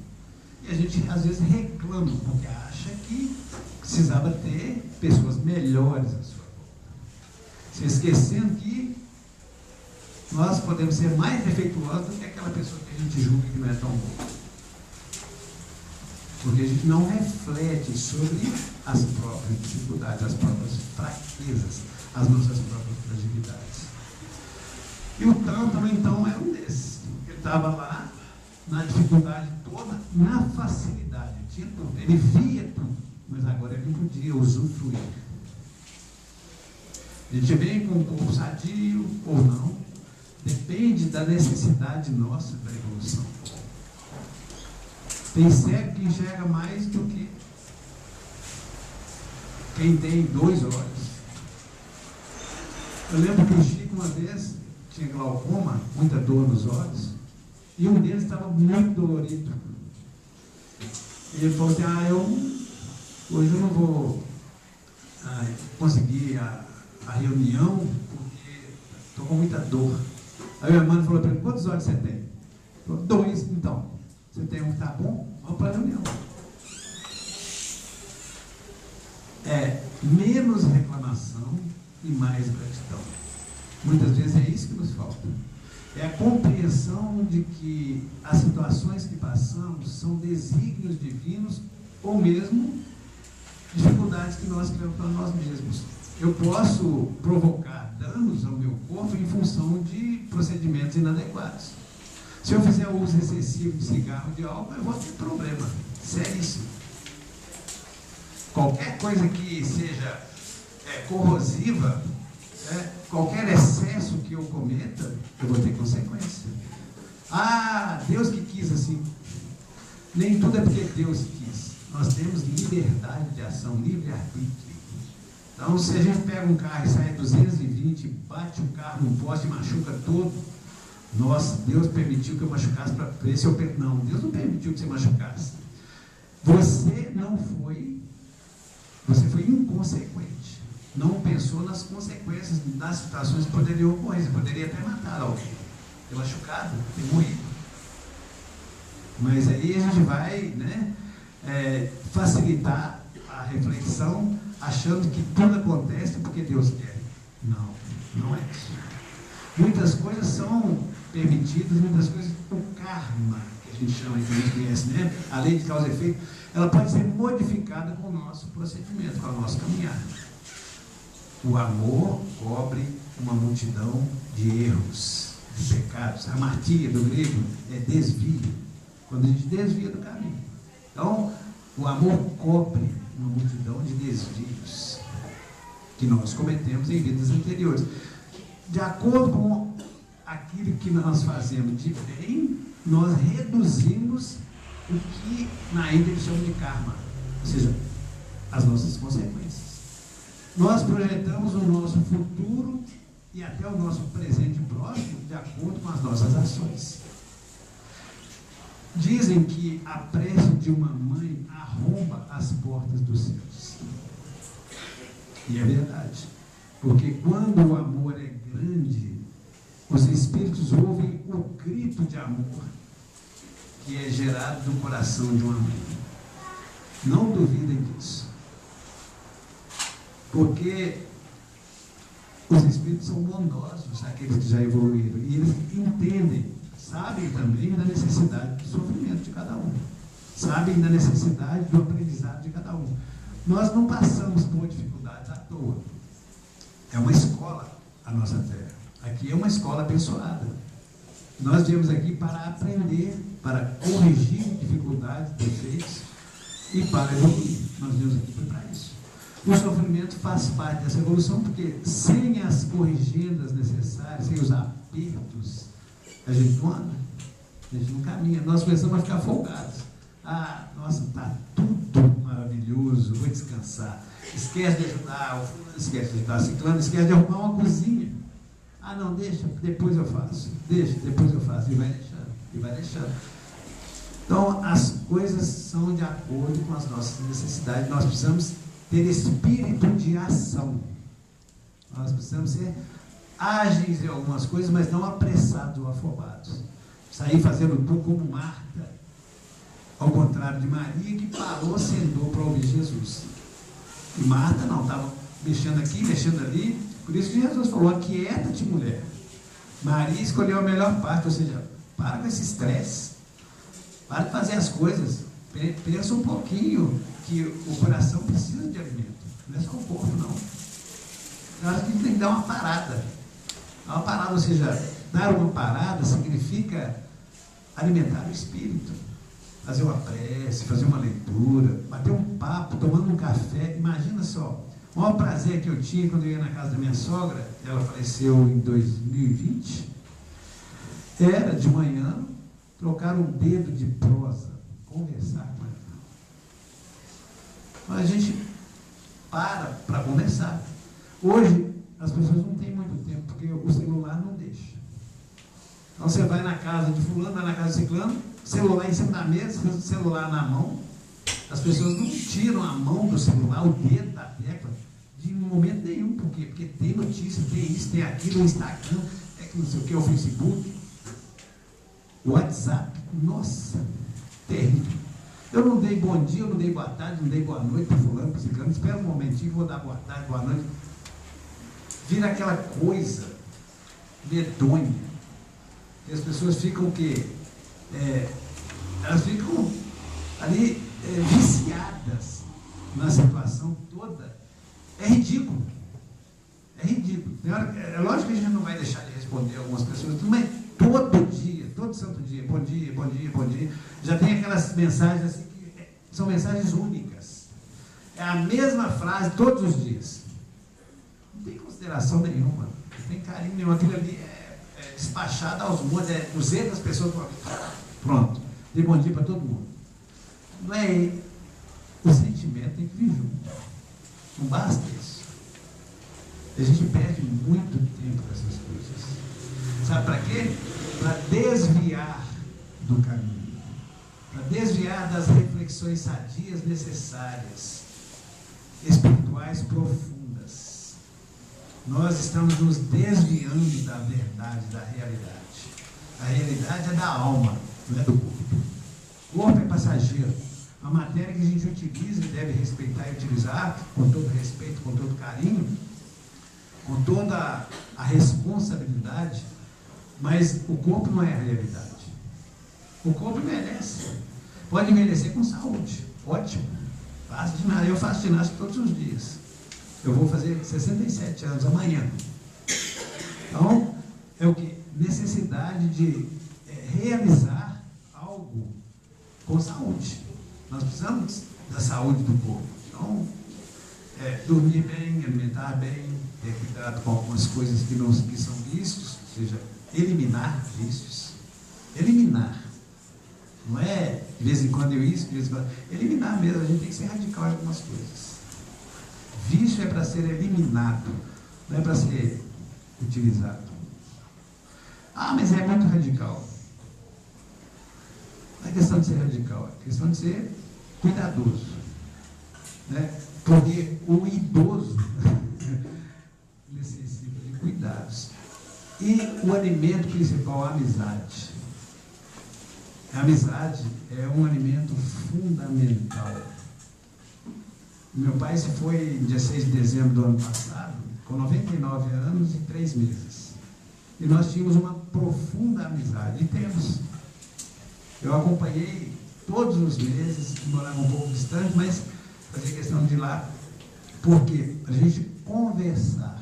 Speaker 1: E a gente às vezes reclama, porque acha que precisava ter pessoas melhores à sua volta. Se esquecendo que nós podemos ser mais defeituosos do que aquela pessoa que a gente julga que não é tão boa. Porque a gente não reflete sobre as próprias dificuldades, as próprias fraquezas, as nossas próprias fragilidades. E o Tântalo, então, era um desses. Ele estava lá, na dificuldade toda, na facilidade. Tinha tudo. Ele via tudo, mas agora ele não podia usufruir. A gente vem com um corpo sadio ou não, depende da necessidade nossa da evolução. Tem cego que enxerga mais do que quem tem 2 olhos. Eu lembro que o Chico uma vez tinha glaucoma, muita dor nos olhos, e um deles estava muito dolorido. E ele falou assim, hoje eu não vou conseguir a reunião, porque estou com muita dor. Aí minha mãe falou para ele, quantos olhos você tem? Ele falou, 2, então. Você tem um que está bom? Vamos para a reunião. Menos reclamação e mais gratidão. Muitas vezes é isso que nos falta. É a compreensão de que as situações que passamos são desígnios divinos ou mesmo dificuldades que nós criamos para nós mesmos. Eu posso provocar danos ao meu corpo em função de procedimentos inadequados. Se eu fizer o uso excessivo de cigarro, de álcool, eu vou ter problema. Seríssimo. Qualquer coisa que seja corrosiva, qualquer excesso que eu cometa, eu vou ter consequência. Deus que quis assim. Nem tudo é porque Deus quis. Nós temos liberdade de ação, livre-arbítrio. Então, se a gente pega um carro e sai a 220, bate o carro num poste e machuca todo, nossa, Deus permitiu que eu machucasse para esse não, Deus não permitiu que você machucasse. Você foi inconsequente. Não pensou nas consequências das situações que poderiam ocorrer. Você poderia até matar alguém, ter machucado, ter morrido. Mas aí a gente vai facilitar a reflexão, achando que tudo acontece porque Deus quer. Não é isso. Muitas coisas são permitidas, muitas coisas, o karma que a que a gente chama, que a gente conhece, né? A lei de causa e efeito, ela pode ser modificada com o nosso procedimento, com a nossa caminhada. O amor cobre uma multidão de erros, de pecados. A hamartia do grego é desvio, quando a gente desvia do caminho. Então, o amor cobre uma multidão de desvios que nós cometemos em vidas anteriores. De acordo com aquilo que nós fazemos de bem, nós reduzimos o que na Índia eles chamam de karma, ou seja, as nossas consequências. Nós projetamos o nosso futuro e até o nosso presente próximo de acordo com as nossas ações. Dizem que a prece de uma mãe arromba as portas dos céus. E é verdade. Porque quando o amor é grande, os espíritos ouvem o grito de amor que é gerado do coração de uma mãe. Não duvidem disso. Porque os espíritos são bondosos, aqueles que já evoluíram, e eles entendem, sabem também da necessidade do sofrimento de cada um, sabem da necessidade do aprendizado de cada um. Nós não passamos por dificuldades à toa. É uma escola a nossa terra. Aqui é uma escola abençoada. Nós viemos aqui para aprender, para corrigir dificuldades, defeitos e para evoluir. Nós viemos aqui para isso. O sofrimento faz parte dessa evolução, porque sem as corrigendas necessárias, sem os apertos, a gente não anda, a gente não caminha. Nós começamos a ficar folgados. Ah, nossa, está tudo maravilhoso, vou descansar. Esquece de ajudar, esquece de ajudar ciclano, esquece de arrumar uma cozinha. Ah, não, deixa, depois eu faço. Deixa, depois eu faço. E vai deixando, e vai deixando. Então, as coisas são de acordo com as nossas necessidades. Nós precisamos ter espírito de ação. Nós precisamos ser ágeis em algumas coisas, mas não apressados ou afobados. Sair fazendo tudo como Marta, ao contrário de Maria, que parou, sentou para ouvir Jesus. E Marta não, estava mexendo aqui, mexendo ali. Por isso que Jesus falou: aquieta-te, mulher. Maria escolheu a melhor parte, ou seja, para com esse estresse, para de fazer as coisas, pensa um pouquinho que o coração precisa de alimento, não é só o corpo, não. Eu acho que a gente tem que dar uma parada. Uma parada, ou seja, dar uma parada significa alimentar o espírito, fazer uma prece, fazer uma leitura, bater um papo, tomando um café. Imagina só, o maior prazer que eu tinha quando eu ia na casa da minha sogra, ela faleceu em 2020, era de manhã trocar um dedo de prosa, conversar com ela. Mas a gente para conversar. Hoje as pessoas não têm muito tempo, porque o celular não deixa. Então você vai na casa de fulano, vai na casa de ciclano, celular em cima da mesa, celular na mão. As pessoas não tiram a mão do celular, o dedo da tecla, de momento nenhum. Por quê? Porque tem notícia, tem isso, tem aquilo, o Instagram, é que não sei o que, o Facebook, o WhatsApp. Nossa, terrível. Eu não dei bom dia, eu não dei boa tarde, não dei boa noite para fulano, para ciclano. Espera um momentinho, vou dar boa tarde, boa noite. Vira aquela coisa medonha. E as pessoas ficam o quê? Elas ficam ali viciadas na situação toda. É ridículo. É ridículo. É lógico que a gente não vai deixar de responder algumas pessoas, mas todo dia, todo santo dia, bom dia, bom dia, bom dia. Já tem aquelas mensagens assim, que são mensagens únicas. É a mesma frase todos os dias. Não tem consideração nenhuma, não tem carinho nenhum. Aquilo ali é despachado aos montes, 200 pessoas. Pronto, dei bom dia para todo mundo. Não é. O sentimento tem que vir junto. Não basta isso. A gente perde muito tempo com essas coisas. Sabe para quê? Para desviar do caminho. Para desviar das reflexões sadias necessárias, espirituais profundas. Nós estamos nos desviando da verdade, da realidade. A realidade é da alma, não é do corpo. O corpo é passageiro. A matéria que a gente utiliza e deve respeitar e utilizar com todo respeito, com todo carinho, com toda a responsabilidade, mas o corpo não é a realidade. O corpo envelhece. Pode envelhecer com saúde. Ótimo. Eu faço ginástica todos os dias. Eu vou fazer 67 anos amanhã. Então, é o que? Necessidade de realizar algo com saúde. Nós precisamos da saúde do corpo. Então, dormir bem, alimentar bem, ter cuidado com algumas coisas que são vícios, ou seja, eliminar vícios. Eliminar. Não é de vez em quando de vez em quando. Eliminar mesmo, a gente tem que ser radical em algumas coisas. Vício é para ser eliminado, não é para ser utilizado. Ah, mas é muito radical. Não é questão de ser radical, é questão de ser cuidadoso. Né? Porque o idoso necessita de cuidados. E o alimento principal, a amizade. A amizade é um alimento fundamental. Meu pai se foi em dia 6 de dezembro do ano passado, com 99 anos e 3 meses. E nós tínhamos uma profunda amizade, e temos. Eu acompanhei todos os meses, morava um pouco distante, mas fazia questão de ir lá, porque a gente conversar.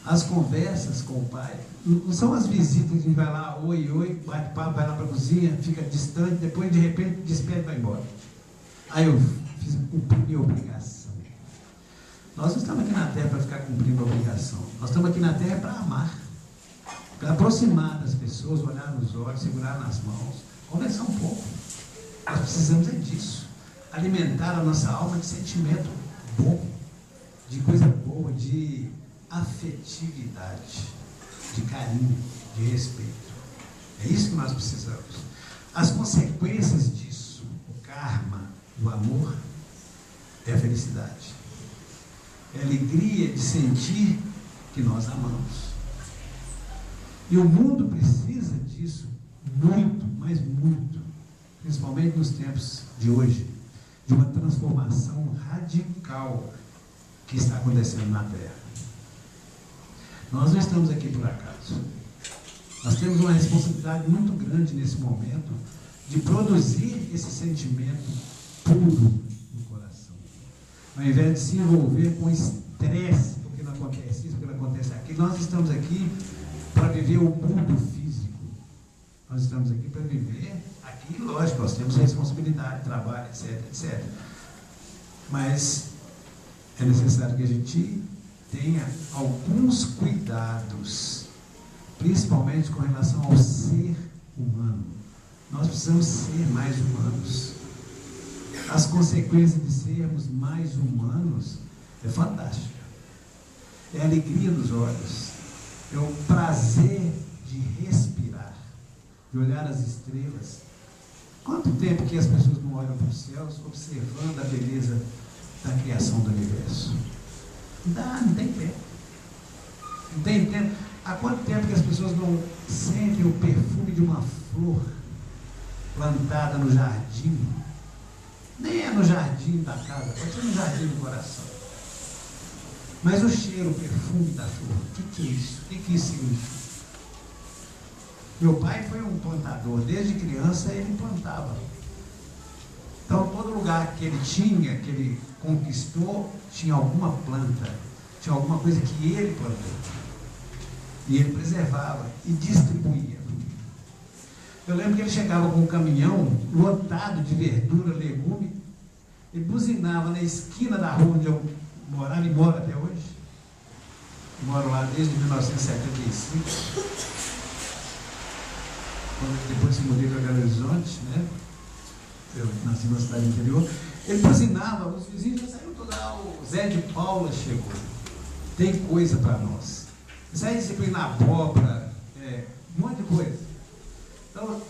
Speaker 1: As conversas com o pai, não são as visitas que a gente vai lá, oi, bate papo, vai lá para a cozinha, fica distante, depois de repente despede e vai embora. Aí eu cumpri minha obrigação. Nós não estamos aqui na Terra para ficar cumprindo a obrigação. Nós estamos aqui na Terra para amar, para aproximar das pessoas, olhar nos olhos, segurar nas mãos, conversar um pouco. Nós precisamos disso. Alimentar a nossa alma de sentimento bom, de coisa boa, de afetividade, de carinho, de respeito. É isso que nós precisamos. As consequências disso, o karma, o amor, é a felicidade. É a alegria de sentir que nós amamos. E o mundo precisa disso muito, mas muito. Principalmente nos tempos de hoje, de uma transformação radical que está acontecendo na Terra. Nós não estamos aqui por acaso. Nós temos uma responsabilidade muito grande nesse momento de produzir esse sentimento puro no coração. Ao invés de se envolver com estresse, porque não acontece isso, porque não acontece aquilo, nós estamos aqui para viver o mundo físico. Nós estamos aqui para viver aqui, lógico, nós temos responsabilidade, trabalho, etc, etc. Mas é necessário que a gente tenha alguns cuidados, principalmente com relação ao ser humano. Nós precisamos ser mais humanos. As consequências de sermos mais humanos é fantástica. É a alegria dos olhos, é o prazer de respirar, de olhar as estrelas. Quanto tempo que as pessoas não olham para os céus observando a beleza da criação do universo? Não tem tempo. Não tem tempo. Há quanto tempo que as pessoas não sentem o perfume de uma flor plantada no jardim? Nem é no jardim da casa, pode ser no jardim do coração. Mas o cheiro, o perfume da flor, o que é isso? O que isso significa? Meu pai foi um plantador, desde criança ele plantava. Então, todo lugar que ele tinha, que ele conquistou, tinha alguma planta, tinha alguma coisa que ele plantou. E ele preservava e distribuía. Eu lembro que ele chegava com um caminhão lotado de verdura, legume, e buzinava na esquina da rua onde eu morava, e moro até hoje. Moro lá desde 1975. Depois que mudei para Belo Horizonte, né? Eu nasci numa cidade interior. Ele buzinava, os vizinhos já saíram toda lá, o Zé de Paula chegou. Tem coisa para nós. Isso aí, disciplina abóbora, um monte de coisa. Então,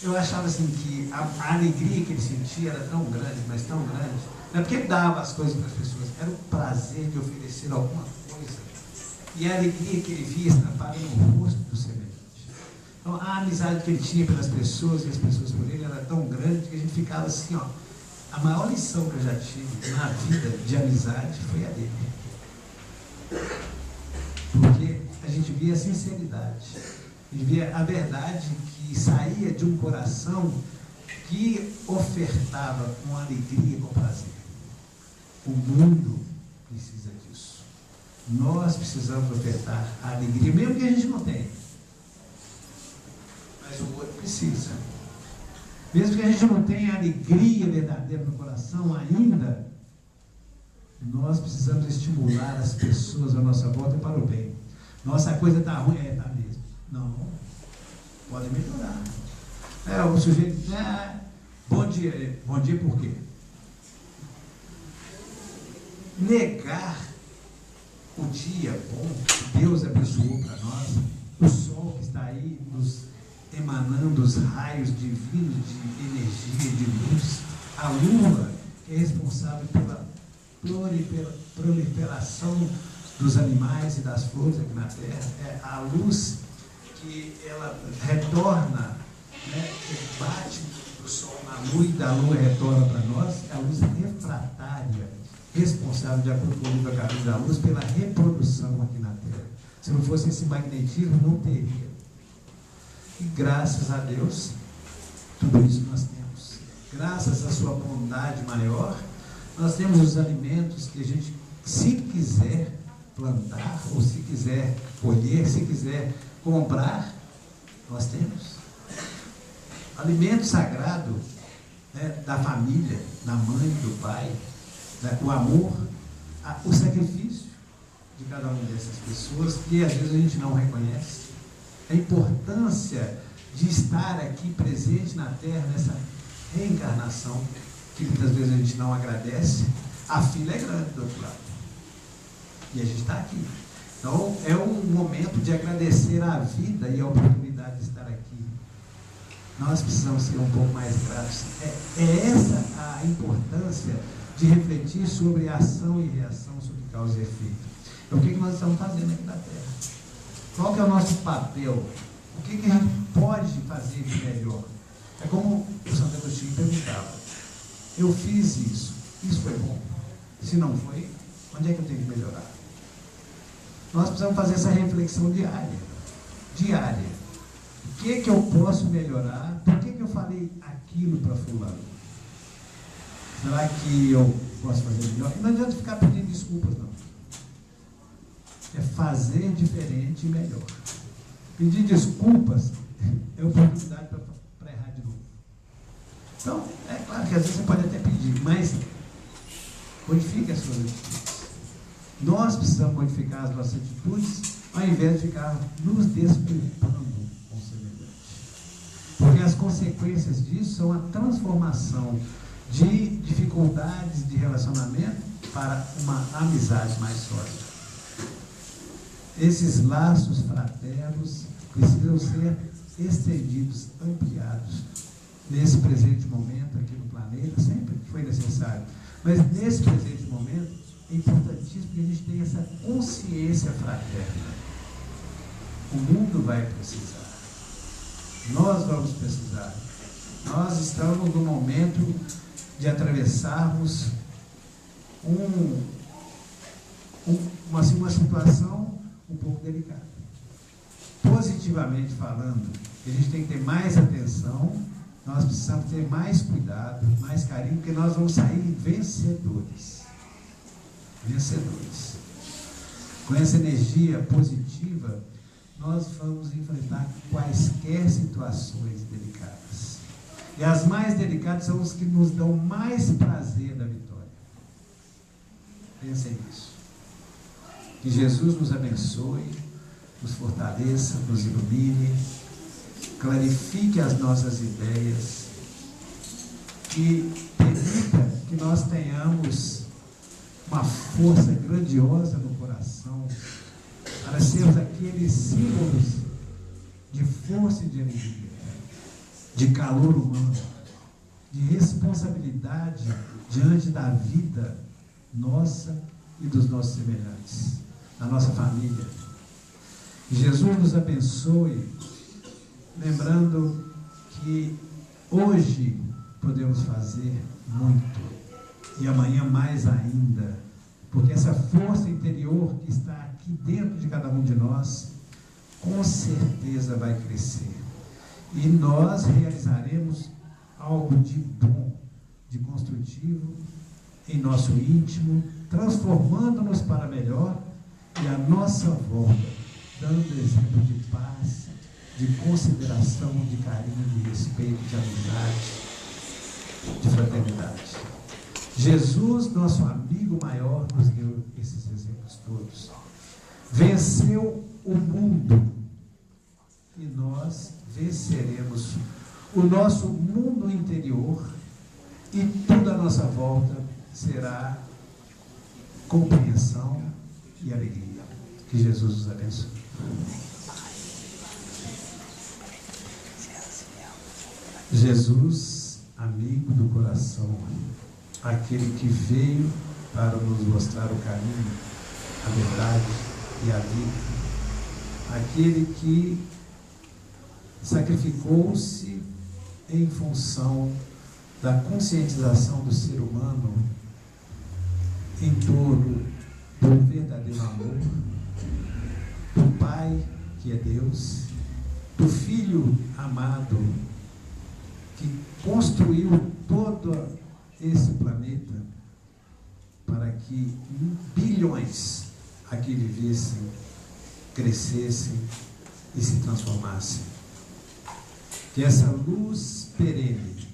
Speaker 1: eu achava assim que a alegria que ele sentia era tão grande, mas tão grande. Não é porque ele dava as coisas para as pessoas, era o prazer de oferecer alguma coisa. E a alegria que ele via estampada no rosto do semelhante. Então, a amizade que ele tinha pelas pessoas e as pessoas por ele era tão grande que a gente ficava assim, ó. A maior lição que eu já tive na vida de amizade foi a dele. Porque a gente via a sinceridade. de ver a verdade que saía de um coração que ofertava com alegria e com prazer. O mundo precisa disso. Nós precisamos ofertar a alegria, mesmo que a gente não tenha. Mas o outro precisa. Mesmo que a gente não tenha a alegria verdadeira no coração ainda, nós precisamos estimular as pessoas à nossa volta para o bem. Nossa, a coisa está ruim, está mesmo. Não, pode melhorar. O sujeito diz, bom dia por quê? Negar o dia bom que Deus abençoou para nós, o sol que está aí nos emanando os raios divinos de energia, de luz, a lua que é responsável pela proliferação dos animais e das flores aqui na Terra, é a luz que ela retorna, que bate do sol na lua e da lua retorna para nós, é a luz refratária, responsável, de acordo com o livro A Caminho da Luz, pela reprodução aqui na Terra. Se não fosse esse magnetismo, não teria. E graças a Deus, tudo isso nós temos. Graças à sua bondade maior, nós temos os alimentos que a gente, se quiser plantar, ou se quiser colher, se quiser comprar, nós temos. Alimento sagrado, da família, da mãe, do pai, o amor, o sacrifício de cada uma dessas pessoas, que às vezes a gente não reconhece. A importância de estar aqui presente na Terra, nessa reencarnação, que muitas vezes a gente não agradece. A fila é grande do outro lado. E a gente está aqui. Então, é um momento de agradecer a vida e a oportunidade de estar aqui. Nós precisamos ser um pouco mais gratos. É essa a importância de refletir sobre ação e reação, sobre causa e efeito. Então, o que nós estamos fazendo aqui na Terra? Qual que é o nosso papel? O que a gente pode fazer de melhor? É como o Santo Agostinho perguntava: eu fiz isso foi bom? Se não foi, onde é que eu tenho que melhorar? Nós precisamos fazer essa reflexão diária. O que eu posso melhorar? Por que eu falei aquilo para fulano? Será que eu posso fazer melhor? E não adianta ficar pedindo desculpas, não. É fazer diferente e melhor. Pedir desculpas é oportunidade para errar de novo. Então, é claro que às vezes você pode até pedir, mas modifique as suas atitudes. Nós precisamos modificar as nossas atitudes, ao invés de ficar nos desculpando com o semelhante. Porque as consequências disso são a transformação de dificuldades de relacionamento para uma amizade mais sólida. Esses laços fraternos precisam ser estendidos, ampliados. Nesse presente momento aqui no planeta, sempre foi necessário. Mas nesse presente momento, é importantíssimo que a gente tenha essa consciência fraterna. O mundo vai precisar. Nós vamos precisar. Nós estamos no momento de atravessarmos uma situação um pouco delicada. Positivamente falando, a gente tem que ter mais atenção, nós precisamos ter mais cuidado, mais carinho, porque nós vamos sair vencedores. Vencedores. Com essa energia positiva, nós vamos enfrentar quaisquer situações delicadas. E as mais delicadas são os que nos dão mais prazer da vitória. Pensem nisso. Que Jesus nos abençoe, nos fortaleça, nos ilumine, clarifique as nossas ideias e permita que nós tenhamos uma força grandiosa no coração para sermos aqueles símbolos de força e de alegria, de calor humano, de responsabilidade diante da vida nossa e dos nossos semelhantes, da nossa família. Que Jesus nos abençoe, lembrando que hoje podemos fazer muito e amanhã mais ainda, porque essa força interior que está aqui dentro de cada um de nós com certeza vai crescer. E nós realizaremos algo de bom, de construtivo em nosso íntimo, transformando-nos para melhor e a nossa volta, dando exemplo de paz, de consideração, de carinho, de respeito, de amizade, de fraternidade. Jesus, nosso amigo maior, nos deu esses exemplos todos. Venceu o mundo e nós venceremos o nosso mundo interior e toda a nossa volta será compreensão e alegria. Que Jesus nos abençoe. Jesus, amigo do coração, aquele que veio para nos mostrar o caminho, a verdade e a vida, aquele que sacrificou-se em função da conscientização do ser humano em torno do verdadeiro amor, do Pai, que é Deus, do Filho amado, que construiu todo esse planeta para que bilhões aqui vivessem, crescessem e se transformassem. Que essa luz perene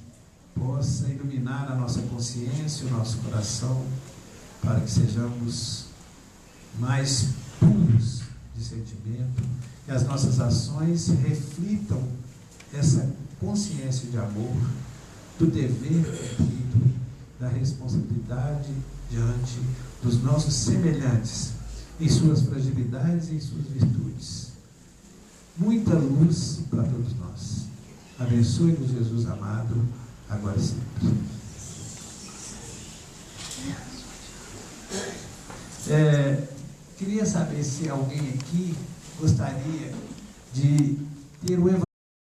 Speaker 1: possa iluminar a nossa consciência e o nosso coração, para que sejamos mais puros de sentimento, que as nossas ações reflitam essa consciência de amor, do dever cumprido, da responsabilidade diante dos nossos semelhantes, em suas fragilidades e em suas virtudes. Muita luz para todos nós. Abençoe-nos, Jesus amado, agora e sempre. Queria saber se alguém aqui gostaria de ter o evangelho